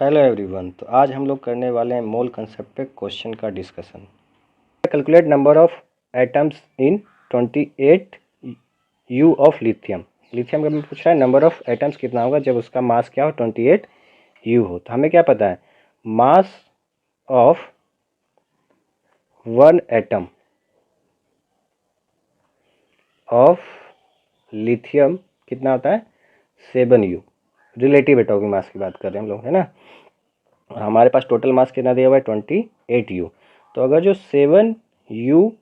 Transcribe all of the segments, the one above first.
Hello everyone. तो आज हम लोग करने वाले हैं मोल कंसेप्ट पे क्वेश्चन का discussion. Calculate number of atoms in 28 you of lithium. Lithium का पूछ रहा है नंबर ऑफ एटम्स कितना होगा जब उसका मास क्या हो 28 यू हो। तो हमें क्या पता है mass of one atom of lithium कितना होता है 7 यू। रिलेटिव एटॉमिक मास की बात कर रहे हैं हम लोग, है ना। हमारे पास टोटल मास कितना दिया हुआ है 28 यू। तो अगर जो 7 यू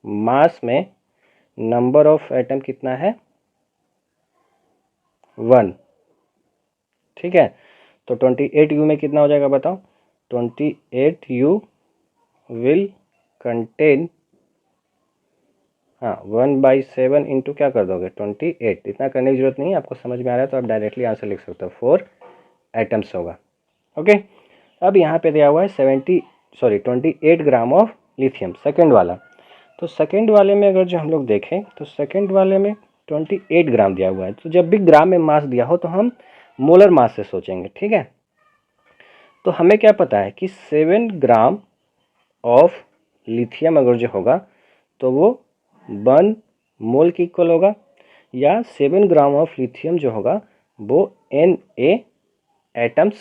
मास में नंबर ऑफ एटम कितना है 1, ठीक है। तो 28 यू में कितना हो जाएगा बताओ। 28 यू विल कंटेन 1/7 इंटू क्या कर दोगे 28। इतना करने की जरूरत नहीं है, आपको समझ में आ रहा है तो आप डायरेक्टली आंसर लिख सकते हो 4 एटम्स होगा। ओके, अब यहाँ पे दिया हुआ है 28 ग्राम ऑफ लिथियम सेकेंड वाला। तो सेकेंड वाले में अगर जो हम लोग देखें तो सेकेंड वाले में 28 ग्राम दिया हुआ है। तो जब भी ग्राम में मास दिया हो तो हम मोलर मास से सोचेंगे, ठीक है। तो हमें क्या पता है कि 7 ग्राम ऑफ लिथियम अगर जो होगा तो वो 1 मोल की इक्वल होगा, या 7 ग्राम ऑफ लिथियम जो होगा वो Na एटम्स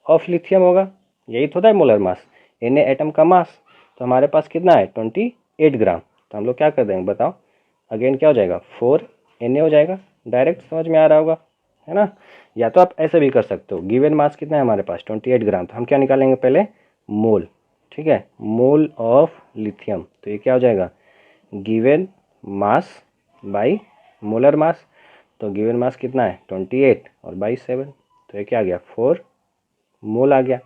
ऑफ लिथियम होगा। यही तो होता है मोलर मास, Na एटम का मास। तो हमारे पास कितना है 28 ग्राम। तो हम लोग क्या कर देंगे बताओ, अगेन क्या हो जाएगा 4 Na हो जाएगा। डायरेक्ट समझ में आ रहा होगा, है ना। या तो आप ऐसे भी कर सकते हो, गिवन मास कितना है हमारे पास 28 ग्राम। तो हम क्या निकालेंगे पहले मोल, ठीक है, मोल ऑफ लिथियम। तो ये क्या हो जाएगा given mass by molar mass. तो गिवन मास कितना है 28 और बाई 7, तो ये क्या आ गया 4 मोल आ गया,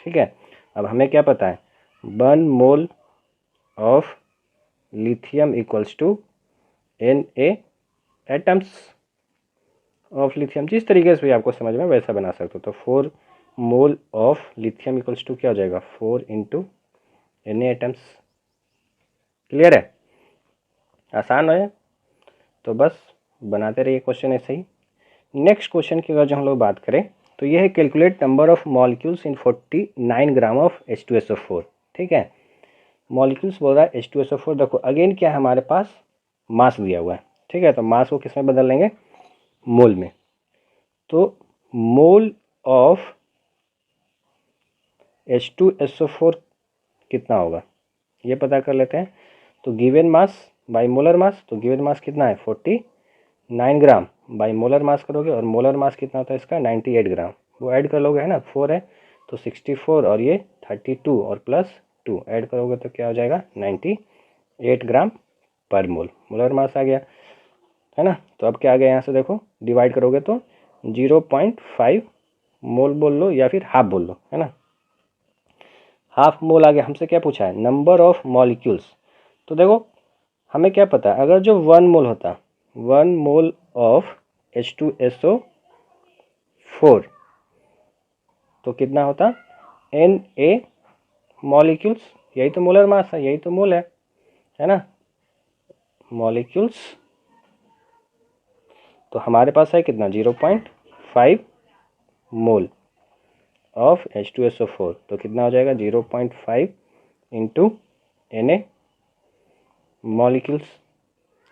ठीक है। अब हमें क्या पता है 1 mole of lithium equals to Na atoms of lithium. जिस तरीके से भी आपको समझ में वैसा बना सकते हो। तो 4 mole of lithium equals to क्या हो जाएगा 4 इंटू Na एटम्स। क्लियर है, आसान है। तो बस बनाते रहिए क्वेश्चन ऐसे ही। नेक्स्ट क्वेश्चन की अगर जो हम लोग बात करें तो ये है calculate number of molecules in 49 gram of H2SO4, ठीक है। मॉलिक्यूल्स बोल रहा है H2SO4। देखो अगेन क्या है हमारे पास मास दिया हुआ है, ठीक है। तो मास को किस में बदल लेंगे मोल में। तो मोल ऑफ H2SO4 कितना होगा ये पता कर लेते हैं। तो given mass by molar mass, तो गिवन मास कितना है 49 ग्राम बाई मोलर मास करोगे, और मोलर मास कितना होता है इसका 98 ग्राम। वो ऐड कर लोगे, है ना, 4 है तो 64 और ये 32 और प्लस 2 ऐड करोगे तो क्या हो जाएगा 98 ग्राम पर मोल। मोलर मास आ गया, है ना। तो अब क्या आ गया यहाँ से देखो, डिवाइड करोगे तो 0.5 मोल बोल लो या फिर हाफ बोल लो, है ना। हाफ मोल आ गया। हमसे क्या पूछा है नंबर ऑफ मॉलिक्यूल्स। तो देखो हमें क्या पता है अगर जो 1 मोल होता 1 मोल ऑफ H2SO4 तो कितना होता Na मॉलिक्यूल्स। यही तो मोलर मास है, यही तो मोल है ना, मॉलिक्यूल्स। तो हमारे पास है कितना 0.5 मोल ऑफ H2SO4। तो कितना हो जाएगा 0.5 इंटू Na मॉलिक्यूल्स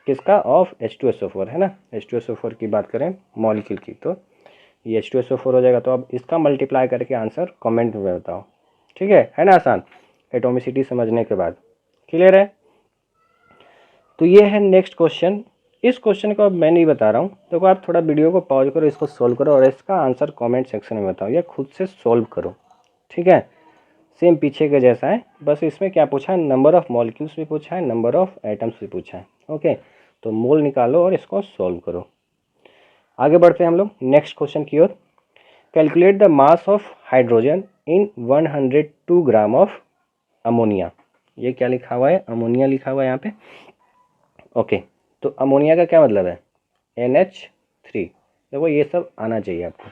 किसका ऑफ H2SO4, है ना। H2SO4 की बात करें मॉलिक्यूल की तो ये H2SO4 हो जाएगा। तो अब इसका मल्टीप्लाई करके आंसर कमेंट में बताओ, ठीक है ना, आसान एटोमिसिटी समझने के बाद। क्लियर है। तो ये है नेक्स्ट क्वेश्चन। इस क्वेश्चन को अब मैं नहीं बता रहा हूँ, देखो आप थोड़ा वीडियो को पॉज करो, इसको सोल्व करो और इसका आंसर कमेंट सेक्शन में बताओ या खुद से सोल्व करो, ठीक है। सेम पीछे के जैसा है, बस इसमें क्या पूछा है नंबर ऑफ मॉलिक्यूल्स भी पूछा है, नंबर ऑफ एटम्स भी पूछा है। ओके, तो मोल निकालो और इसको सोल्व करो। आगे बढ़ते हैं हम लोग नेक्स्ट क्वेश्चन की ओर। Calculate the mass of hydrogen in 102 gram of ammonia. ये क्या लिखा हुआ है अमोनिया लिखा हुआ है यहाँ पे। ओके, तो अमोनिया का क्या मतलब है NH3। देखो ये सब आना चाहिए आपको।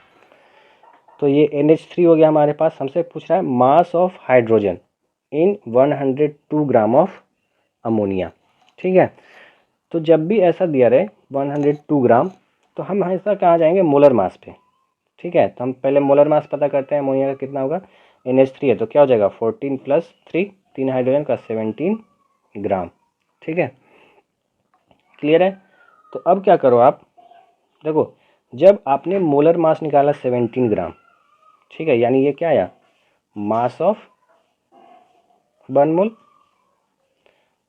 तो ये NH3 हो गया हमारे पास। हमसे पूछ रहा है मास of hydrogen in 102 gram of ammonia, ठीक है। तो जब भी ऐसा दिया रहे 102 ग्राम तो हम हमेशा कहाँ जाएंगे मोलर मास पे, ठीक है, तो हम पहले मोलर मास पता करते हैं। अमोनिया का कितना होगा, NH3 है तो क्या हो जाएगा 14 + 3, 3 हाइड्रोजन का 17 ग्राम। ठीक है, क्लियर है। तो अब क्या करो आप, देखो जब आपने मोलर मास निकाला 17 ग्राम, ठीक है, यानी ये क्या आया, मास ऑफ 1 मोल।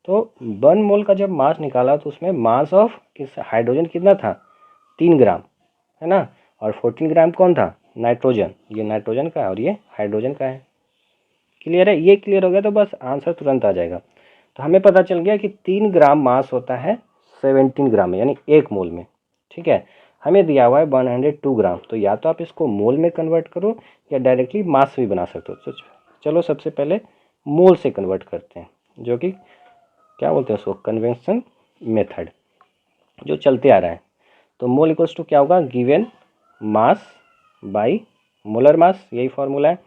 तो 1 मोल का जब मास निकाला तो उसमें मास ऑफ किस हाइड्रोजन कितना था, 3 ग्राम, है ना। और 14 ग्राम कौन था, नाइट्रोजन। ये नाइट्रोजन का है और ये हाइड्रोजन का है। क्लियर है, ये क्लियर हो गया तो बस आंसर तुरंत आ जाएगा। तो हमें पता चल गया कि 3 ग्राम मास होता है 17 ग्राम में, यानी 1 मोल में। ठीक है, हमें दिया हुआ है 102 ग्राम, तो या तो आप इसको मोल में कन्वर्ट करो या डायरेक्टली मास भी बना सकते हो। तो चलो सबसे पहले मोल से कन्वर्ट करते हैं, जो कि क्या बोलते हैं उसको, कन्वेंशन मेथड जो चलते आ रहा है। तो मोल इक्वल्स टू क्या होगा, given mass by molar mass, यही फॉर्मूला है।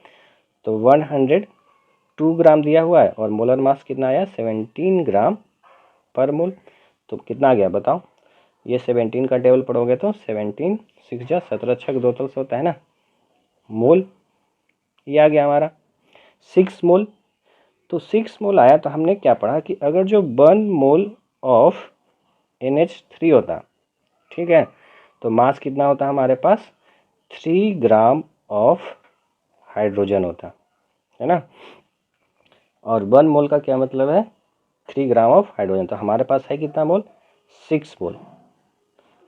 तो 102 ग्राम दिया हुआ है और मोलर मास कितना आया, 17 ग्राम पर मोल। तो कितना आ गया बताओ, ये 17 का टेबल पढ़ोगे तो 17 6 जा 17 छक 2 तल से होता है ना, मोल। ये आ गया हमारा 6 मोल। तो 6 मोल आया तो हमने क्या पढ़ा कि अगर जो 1 मोल ऑफ NH3 होता, ठीक है, तो मास कितना होता हमारे पास, 3 ग्राम ऑफ हाइड्रोजन होता है ना। और 1 मोल का क्या मतलब है, 3 ग्राम ऑफ हाइड्रोजन। तो हमारे पास है कितना मोल, 6 मोल।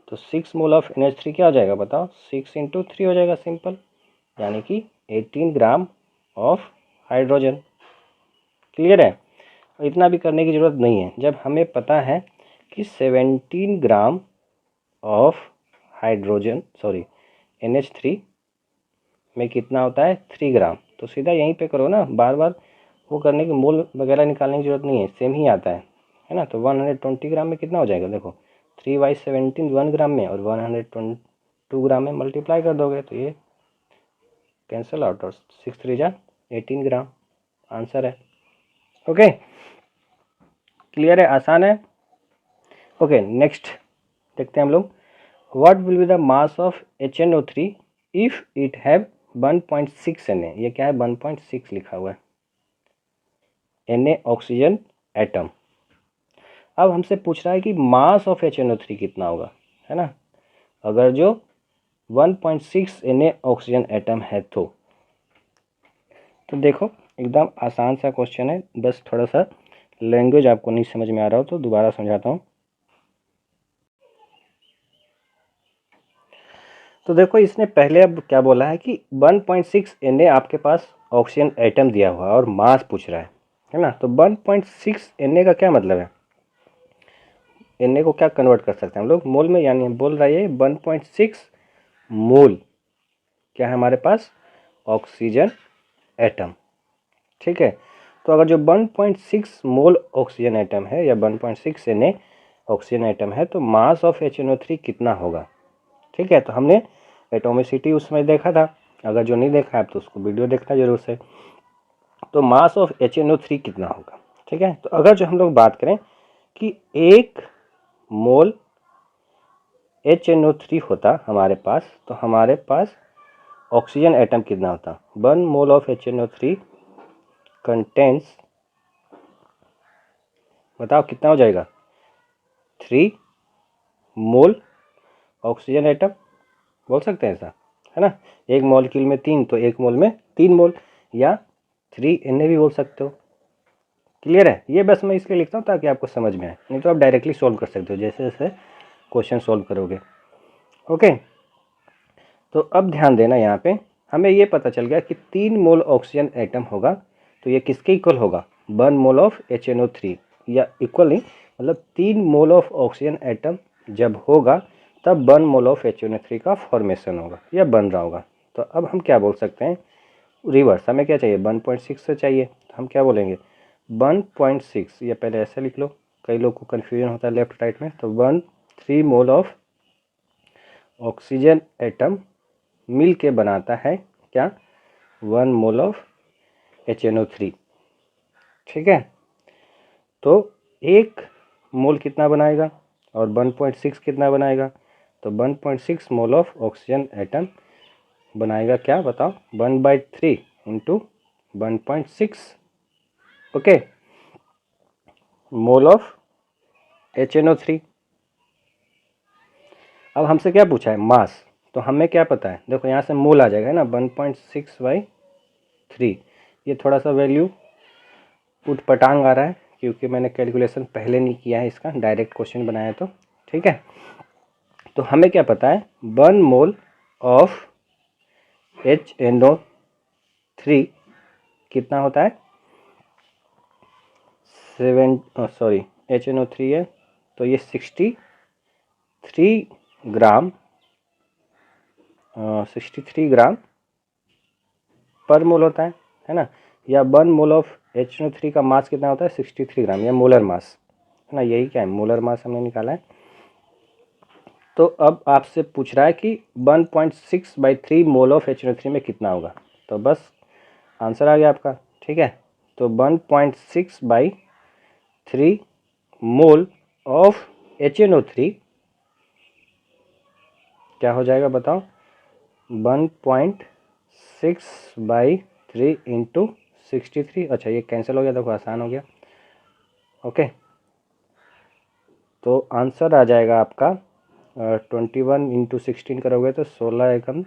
तो 6 मोल ऑफ NH3 क्या हो जाएगा बताओ, 6 × 3 हो जाएगा सिंपल, यानी कि 18 ग्राम ऑफ हाइड्रोजन। क्लियर है, इतना भी करने की ज़रूरत नहीं है जब हमें पता है कि 17 ग्राम ऑफ हाइड्रोजन NH3 में कितना होता है, 3 ग्राम। तो सीधा यहीं पे करो ना, बार बार वो करने की मोल वगैरह निकालने की ज़रूरत नहीं है, सेम ही आता है ना। तो 120 ग्राम में कितना हो जाएगा, देखो 3/17 1 ग्राम में और 122 ग्राम में मल्टीप्लाई कर दोगे तो ये कैंसिल आउट और 6 3 जा 18 ग्राम आंसर है। ओके, क्लियर है, आसान है। ओके, नेक्स्ट देखते हैं हम लोग, what will be the mass of HNO3 if it have 1.6 Na। ये क्या है, 1.6 लिखा हुआ है, Na ऑक्सीजन एटम। अब हमसे पूछ रहा है कि मास ऑफ HNO3 कितना होगा, है ना। अगर जो 1.6 Na ऑक्सीजन एटम है तो देखो एकदम आसान सा क्वेश्चन है, बस थोड़ा सा लैंग्वेज आपको नहीं समझ में आ रहा हो तो दोबारा समझाता हूँ। तो देखो इसने पहले अब क्या बोला है कि 1.6 Na आपके पास ऑक्सीजन एटम दिया हुआ है और मास पूछ रहा है ना। तो 1.6 Na का क्या मतलब है, Na को क्या कन्वर्ट कर सकते हैं हम लोग, मोल में, यानी बोल रहा है 1.6 मोल क्या है हमारे पास, ऑक्सीजन एटम। ठीक है, तो अगर जो 1.6 मोल ऑक्सीजन एटम है या 1.6 Na ऑक्सीजन एटम है तो मास ऑफ HNO3 कितना होगा। ठीक है, तो हमने एटोमिसिटी उस समय देखा था, अगर जो नहीं देखा है तो उसको वीडियो देखना जरूर से। तो मास ऑफ HNO3 कितना होगा। ठीक है, तो अगर जो हम लोग बात करें कि 1 मोल HNO3 होता हमारे पास, तो हमारे पास ऑक्सीजन एटम कितना होता, 1 मोल ऑफ HNO3 कंटेंस, बताओ कितना हो जाएगा, 3 मोल ऑक्सीजन एटम, बोल सकते हैं ऐसा, है ना। एक मॉलिक्यूल में 3 तो 1 मोल में 3 मोल, या 3 Na भी बोल सकते हो। क्लियर है, ये बस मैं इसलिए लिखता हूँ ताकि आपको समझ में आए, नहीं तो आप डायरेक्टली सॉल्व कर सकते हो जैसे जैसे क्वेश्चन सॉल्व करोगे। ओके, तो अब ध्यान देना, यहाँ पे हमें ये पता चल गया कि 3 मोल ऑक्सीजन एटम होगा, तो ये किसके इक्वल होगा, 1 मोल ऑफ HNO3, या इक्वल नहीं, मतलब 3 मोल ऑफ ऑक्सीजन एटम जब होगा तब 1 मोल ऑफ HNO3 का फॉर्मेशन होगा या बन रहा होगा। तो अब हम क्या बोल सकते हैं, रिवर्स, हमें क्या चाहिए, 1.6 से चाहिए, तो हम क्या बोलेंगे 1.6, या पहले ऐसे लिख लो, कई लोग को कन्फ्यूजन होता है लेफ्ट राइट में। तो 3 मोल ऑफ ऑक्सीजन एटम मिल के बनाता है क्या, 1 मोल ऑफ HNO3। ठीक है, तो 1 मोल कितना बनाएगा और 1.6 कितना बनाएगा, तो 1.6 मोल ऑफ ऑक्सीजन एटम बनाएगा क्या बताओ, 1/3 into 1.6, okay, mole of HNO3। अब हमसे क्या पूछा है, मास, तो हमें क्या पता है, देखो यहाँ से मोल आ जाएगा है ना, 1.6/3। ये थोड़ा सा वैल्यू उठपटांग आ रहा है क्योंकि मैंने कैलकुलेशन पहले नहीं किया है इसका, डायरेक्ट क्वेश्चन बनाया तो ठीक है। तो हमें क्या पता है, 1 मोल ऑफ HNO3 कितना होता है, HNO3 है तो ये 63 ग्राम 63 ग्राम पर मोल होता है ना। या 1 मोल ऑफ HNO3 का मास कितना होता है, 63 ग्राम, या मोलर मास है ना, यही क्या है, मोलर मास हमने निकाला है। तो अब आपसे पूछ रहा है कि 1.6/3 मोल ऑफ HNO3 में कितना होगा, तो बस आंसर आ गया आपका, ठीक है। तो 1.6/3 मोल ऑफ HNO3 क्या हो जाएगा बताओ, 1.6/3 इंटू 63, अच्छा ये कैंसिल हो गया, देखो आसान हो गया, ओके। तो आंसर आ जाएगा आपका 21 इंटू 16 करोगे तो 16 एकम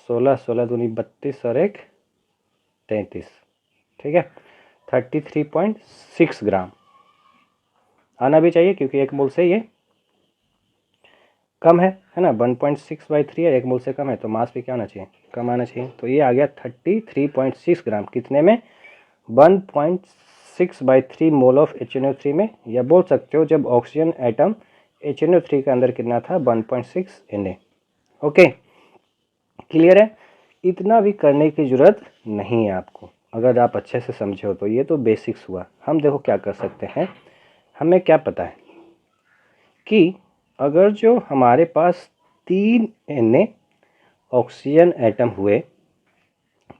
16, 16 दूनी 32 और 1 33, ठीक है, 33.6 ग्राम आना भी चाहिए क्योंकि एक मोल से ये कम है ना, 1.6/3 है, एक मोल से कम है तो मास भी क्या होना चाहिए, कम आना चाहिए। तो ये आ गया 33.6 ग्राम, कितने में, 1.6/3 मोल ऑफ HNO3 में, या बोल सकते हो जब ऑक्सीजन एटम HNO3 के अंदर कितना था, 1.6 Na, ओके, क्लियर है। इतना भी करने की ज़रूरत नहीं है आपको, अगर आप अच्छे से समझे हो तो। ये तो बेसिक्स हुआ। हम देखो क्या कर सकते हैं, हमें क्या पता है कि अगर जो हमारे पास 3 Na ऑक्सीजन एटम हुए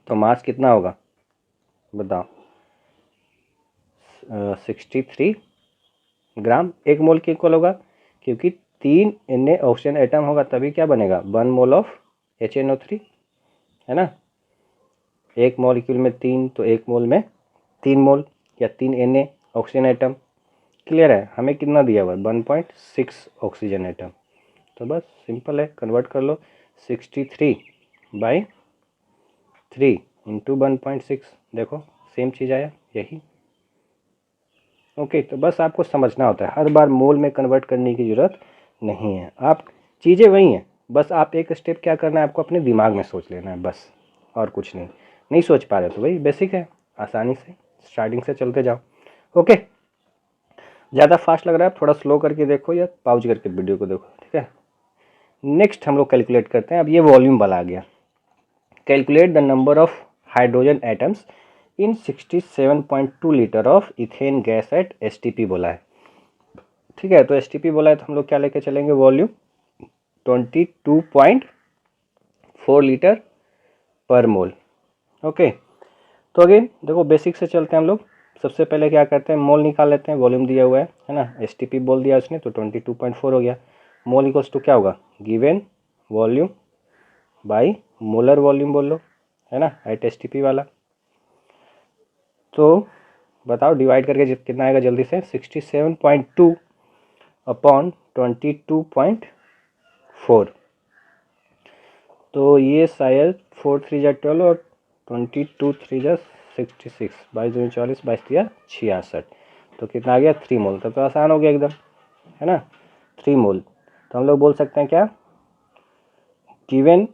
तो मास कितना होगा बताओ, 63 ग्राम, एक मोल के इक्वल होगा क्योंकि 3 Na ऑक्सीजन एटम होगा तभी क्या बनेगा, 1 मोल ऑफ HNO3 है ना। एक मॉलिक्यूल में 3 तो एक मोल में 3 मोल या 3 Na ऑक्सीजन एटम, क्लियर है। हमें कितना दिया हुआ है, 1.6 ऑक्सीजन एटम, तो बस सिंपल है, कन्वर्ट कर लो, 63/3 इंटू 1.6, देखो सेम चीज़ आया यही, ओके। तो बस आपको समझना होता है, हर बार मोल में कन्वर्ट करने की ज़रूरत नहीं है, आप चीज़ें वही हैं, बस आप एक स्टेप क्या करना है, आपको अपने दिमाग में सोच लेना है बस, और कुछ नहीं। नहीं सोच पा रहे तो वही बेसिक है, आसानी से स्टार्टिंग से चलते जाओ, ओके। ज़्यादा फास्ट लग रहा है, थोड़ा स्लो करके देखो या पाउज करके वीडियो को देखो, ठीक है। नेक्स्ट हम लोग कैलकुलेट करते हैं, अब ये वॉल्यूम वाला आ गया। Calculate the number of hydrogen atoms in 67.2 litre of ethane gas at STP बोला है, ठीक है। तो STP बोला है तो हम लोग क्या लेके चलेंगे, वॉल्यूम 22.4 लीटर पर मोल, ओके। तो अगेन देखो बेसिक से चलते हैं हम लोग। सबसे पहले क्या करते हैं, मोल निकाल लेते हैं, वॉल्यूम दिया हुआ है ना, STP बोल दिया उसने तो 22.4 हो गया। मोल इक्वल्स टू क्या होगा, given volume by molar volume बोल लो, है ना, एट STP वाला। तो बताओ डिवाइड करके कितना आएगा जल्दी से, 67.2 अपॉन 22.4, तो ये शायद 4 3 जा 12 और 22 3 जा 66, 22 दूनी 40, 22 3 66, तो कितना आ गया 3 मोल। तो आसान हो गया एकदम, है ना, 3 मोल। तो हम लोग बोल सकते हैं क्या, गिवन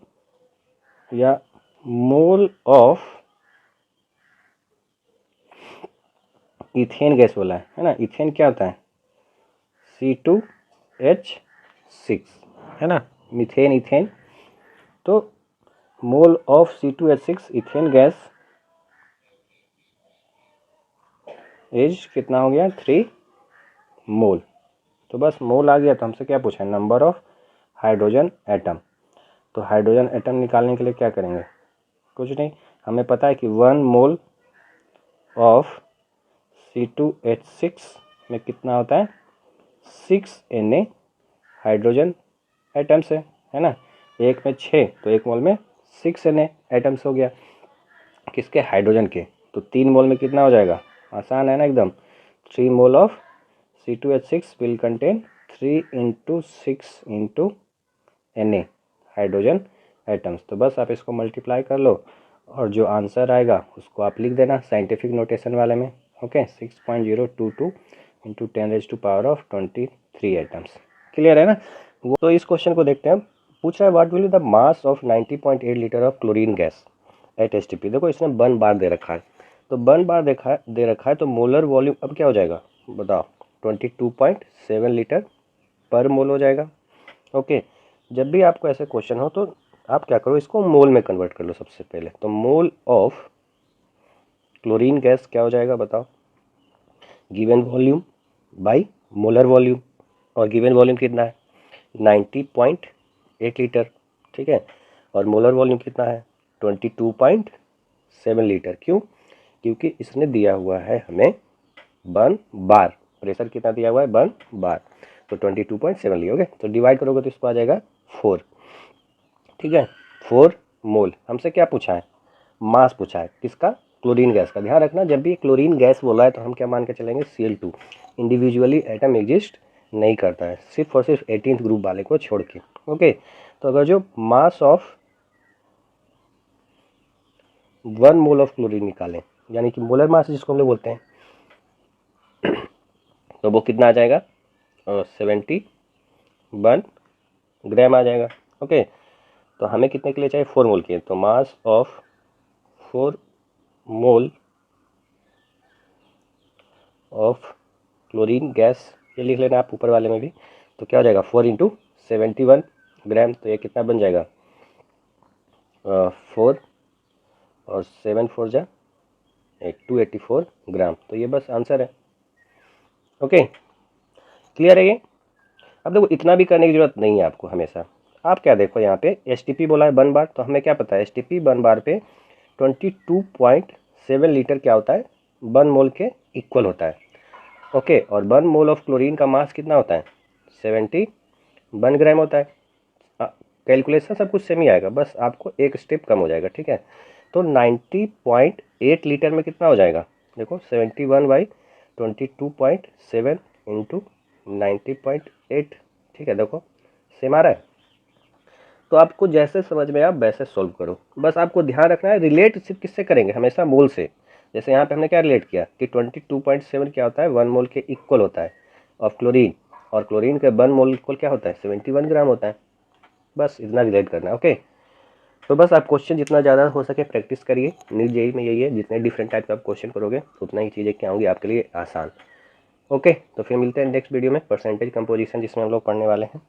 या मोल ऑफ इथेन गैस बोला है ना। इथेन क्या होता है, C2H6 है ना, मीथेन इथेन। तो mole of C2H6 ethane gas is कितना हो गया, 3 मोल। तो बस मोल आ गया, तो हमसे क्या पूछा है, नंबर ऑफ हाइड्रोजन एटम। तो हाइड्रोजन एटम निकालने के लिए क्या करेंगे, कुछ नहीं, हमें पता है कि 1 मोल ऑफ C2H6 में कितना होता है, 6 Na हाइड्रोजन एटम्स है ना। एक में 6 तो एक मोल में 6 Na एटम्स हो गया किसके, हाइड्रोजन के। तो 3 मोल में कितना हो जाएगा, आसान है ना एकदम। 3 mole of C2H6 will contain 3 × 6 × Na hydrogen atoms. तो बस आप इसको मल्टीप्लाई कर लो और जो आंसर आएगा उसको आप लिख देना साइंटिफिक नोटेशन वाले में। Okay, 6.022 × 10⁻23 atoms. क्लियर है ना। वो तो इस क्वेश्चन को देखते हैं। पूछ रहा है what will be the mass of 90.8 litre of chlorine gas at STP। देखो इसने बर्न बार दे रखा है, तो बर्न बार दे रखा है तो मोलर वॉल्यूम अब क्या हो जाएगा बताओ, 22.7 लीटर पर मोल हो जाएगा। ओके, जब भी आपको ऐसे क्वेश्चन हो तो आप क्या करो, इसको मोल में कन्वर्ट कर लो सबसे पहले। तो मोल ऑफ क्लोरीन गैस क्या हो जाएगा बताओ, given volume by molar volume, और गिवन वॉल्यूम कितना है 90.8 लीटर, ठीक है, और मोलर वॉल्यूम कितना है 22.7 लीटर। क्यों, क्योंकि इसने दिया हुआ है हमें बर्न बार, प्रेशर कितना दिया हुआ है बर्न बार, तो 22.7 लियोगे तो डिवाइड करोगे तो इसको आ जाएगा 4, ठीक है। 4 मोल। हमसे क्या पूछा है, मास पूछा है किसका, क्लोरीन गैस का। ध्यान रखना जब भी क्लोरीन गैस बोला है तो हम क्या मान के चलेंगे, Cl2 इंडिविजुअली एटम एग्जिस्ट नहीं करता है, सिर्फ और सिर्फ 18th ग्रुप वाले को छोड़ के। ओके, तो अगर जो mass of 1 mole of chlorine निकालें, यानी कि मोलर मास जिसको हम लोग बोलते हैं, तो वो कितना आ जाएगा 71 ग्राम आ जाएगा। ओके, तो हमें कितने के लिए चाहिए 4 मोल के, तो mass of 4 mole of chlorine gas, ये लिख लेना आप ऊपर वाले में भी। तो क्या हो जाएगा 4 × 71 ग्राम, तो ये कितना बन जाएगा 4 और 7 4 जा 284 ग्राम। तो ये बस आंसर है। ओके, क्लियर है ये। अब देखो इतना भी करने की जरूरत नहीं है आपको हमेशा। आप क्या देखो यहाँ पे STP बोला है बर्न बार, तो हमें क्या पता है STP बर्न बार पे 22.7 लीटर क्या होता है, 1 मोल के इक्वल होता है। ओके, और 1 मोल ऑफ क्लोरीन का मास कितना होता है 71 ग्राम होता है। कैलकुलेशन सब कुछ सेम ही आएगा, बस आपको एक स्टेप कम हो जाएगा, ठीक है। तो 90.8 लीटर में कितना हो जाएगा, देखो 71/22.7 × 90.8, ठीक है, देखो सेम आ रहा है। तो आपको जैसे समझ में आए वैसे सॉल्व करो, बस आपको ध्यान रखना है रिलेट सिर्फ किससे करेंगे, हमेशा मोल से। जैसे यहाँ पे हमने क्या रिलेट किया कि 22.7 क्या होता है 1 मोल के इक्वल होता है ऑफ क्लोरीन, और क्लोरीन के 1 मोल इक्वल क्या होता है 71 ग्राम होता है। बस इतना रिलेट करना है। ओके, तो बस आप क्वेश्चन जितना ज़्यादा हो सके प्रैक्टिस करिए। नीट जेईई में यही है, जितने डिफरेंट टाइप का आप क्वेश्चन करोगे उतना ही चीज़ें क्या होंगी आपके लिए आसान। ओके, तो फिर मिलते हैं नेक्स्ट वीडियो में परसेंटेज कंपोजिशन जिसमें हम लोग पढ़ने वाले हैं।